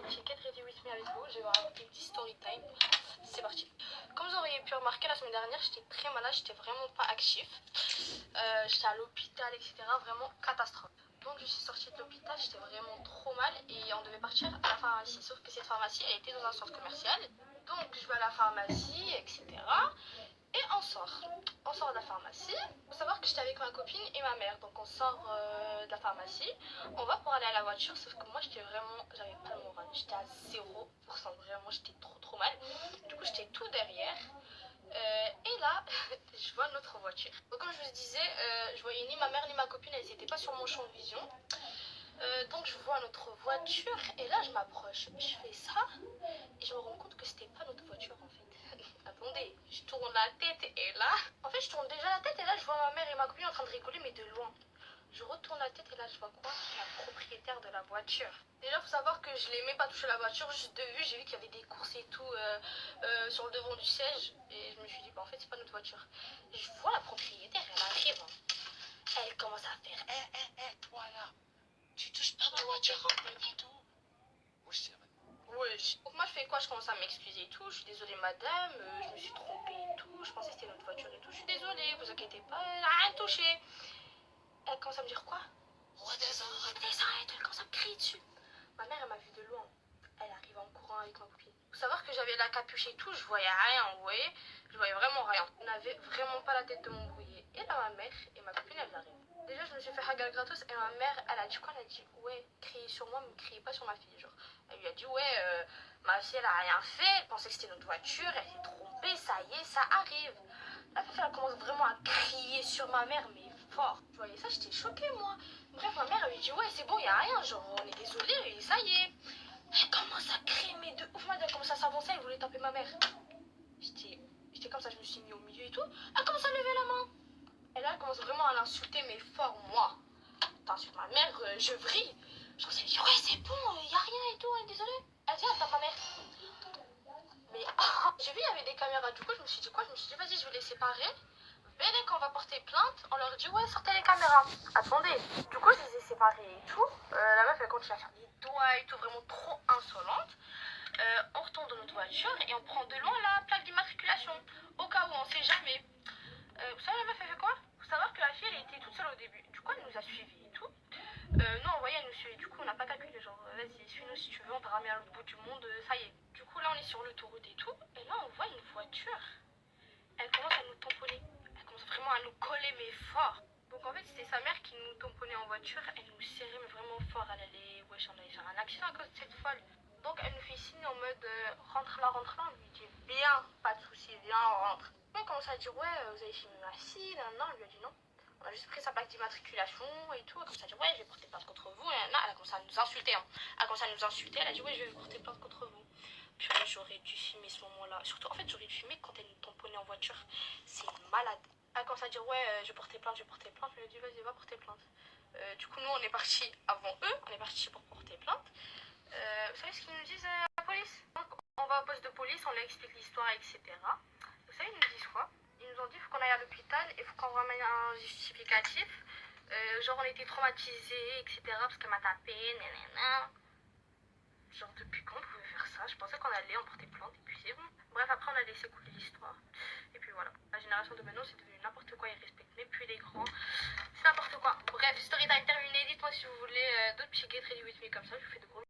petit Get Ready With Me avec vous. Je vais vous raconter une petite story time. C'est parti. Comme vous auriez pu remarquer la semaine dernière, j'étais très malade, j'étais vraiment pas actif. J'étais à l'hôpital, etc. Vraiment catastrophe. Donc je suis sortie de l'hôpital, j'étais vraiment trop mal et on devait partir à la pharmacie. Sauf que cette pharmacie, elle était dans un centre commercial. Donc je vais à la pharmacie, etc. Et on sort de la pharmacie. Il faut savoir que j'étais avec ma copine et ma mère. Donc on sort de la pharmacie. On va pour aller à la voiture. Sauf que moi j'avais pas le moral. J'étais à 0%. Vraiment, j'étais trop mal. Du coup, j'étais tout derrière. Et là, je vois notre voiture. Donc comme je vous disais, je voyais ni ma mère ni ma copine. Elles n'étaient pas sur mon champ de vision. Donc je vois notre voiture. Et là, je m'approche. Je fais ça. Et je me rends compte que c'était pas notre voiture en fait. Attendez, je tourne la tête et là, en fait je tourne déjà la tête et là je vois ma mère et ma copine en train de rigoler mais de loin. Je retourne la tête et là je vois quoi? La propriétaire de la voiture. Déjà faut savoir que je l'aimais pas toucher la voiture, juste de vue j'ai vu qu'il y avait des courses et tout sur le devant du siège et je me suis dit bah en fait c'est pas notre voiture. Je vois la propriétaire, elle arrive, elle commence à faire toi là, tu touches pas ma voiture, pas du tout. wesh. Donc moi je fais quoi? Je commence à m'excuser et tout. Je suis désolée madame, je me suis trompée et tout. Je pensais que c'était notre voiture et tout. Je suis désolée, vous inquiétez pas, elle a rien touché. Elle commence à me dire quoi? Redescends. Et tout, elle commence à me crier dessus. Ma mère elle m'a vu de loin. Elle arrive en courant avec ma copine. Faut savoir que j'avais la capuche et tout, je voyais rien, vous voyez? Je voyais vraiment rien. On n'avait vraiment pas la tête de m'embrouiller. Et là ma mère et ma copine elles arrivent. Déjà je me suis fait hagal gratos et ma mère elle a dit quoi? Elle a dit ouais, criez sur moi mais criez pas sur ma fille genre. Elle lui a dit ouais, ma fille elle a rien fait, elle pensait que c'était notre voiture, elle s'est trompée, ça y est, ça arrive. La fille elle commence vraiment à crier sur ma mère mais fort. Je voyais ça, j'étais choquée moi. Bref ma mère elle lui dit ouais c'est bon, y a rien, genre on est désolé et ça y est. Elle commence à crier mais de ouf, moi elle commence à s'avancer, elle voulait taper ma mère. J'étais comme ça, je me suis mis au milieu et tout. Elle commence à lever la main. Et là elle commence vraiment à l'insulter mais fort moi. T'insultes ma mère, je vrille. Je commence à lui dire ouais c'est bon, y a rien et tout, elle est désolée. Elle dit elle tape ma mère. Mais j'ai vu il y avait des caméras, du coup je me suis dit quoi? Je me suis dit vas-y je vais les séparer. Venez quand on va porter plainte, on leur dit ouais sortez les caméras. Attendez, du coup je les ai séparés et tout. La meuf elle continue à faire des doigts et tout, vraiment trop insolente. On retourne dans notre voiture et on prend de loin la plaque d'immatriculation. Au cas où on sait jamais. Vous savez la meuf elle fait quoi? Faut savoir que la fille elle était toute seule au début. Du coup elle nous a suivis et tout. Non, vous voyez, elle nous suivait. Du coup, on n'a pas calculé. Genre, vas-y, suis-nous si tu veux, on t'a ramené à l'autre bout du monde, ça y est. Du coup, là, on est sur l'autoroute et tout. Et là, on voit une voiture. Elle commence à nous tamponner. Elle commence vraiment à nous coller, mais fort. Donc, en fait, c'était sa mère qui nous tamponnait en voiture. Elle nous serrait, mais vraiment fort. Elle allait, wesh, on allait faire un accident à cause de cette folle. Donc, elle nous fait signe en mode rentre là, rentre là. On lui dit bien, pas de soucis, viens, on rentre. Donc, on commence à dire ouais, vous avez filmé ma fille, non, on lui a dit non. On a juste pris sa plaque d'immatriculation et tout. Elle a commencé à dire ouais, je vais porter plainte contre vous. Et là, elle a commencé à nous insulter. Hein. Elle a commencé à nous insulter. Elle a dit ouais, je vais porter plainte contre vous. Puis j'aurais dû filmer ce moment-là. Surtout, en fait, j'aurais dû filmer quand elle nous tamponnait en voiture. C'est une malade. Elle a commencé à dire ouais, je vais porter plainte, je vais porter plainte. Je lui ai dit vas-y, va porter plainte. Du coup, nous, on est partis avant eux. On est partis pour porter plainte. Vous savez ce qu'ils nous disent à la police? Donc, on va au poste de police, on leur explique l'histoire, etc. Vous savez, ils nous disent quoi? Ils nous ont dit qu'il faut qu'on aille à l'hôpital et il faut qu'on ramène un justificatif. Genre, on était traumatisés, etc. Parce qu'elle m'a tapé, nanana. Genre, depuis quand on pouvait faire ça? Je pensais qu'on allait en porter plainte et puis c'est bon. Bref, après, on a laissé couler l'histoire. Et puis voilà. La génération de maintenant, c'est devenu n'importe quoi. Ils respectent même plus les grands. C'est n'importe quoi. Bref, story time terminé. Dites-moi si vous voulez d'autres petits get ready with me comme ça. Je vous fais de gros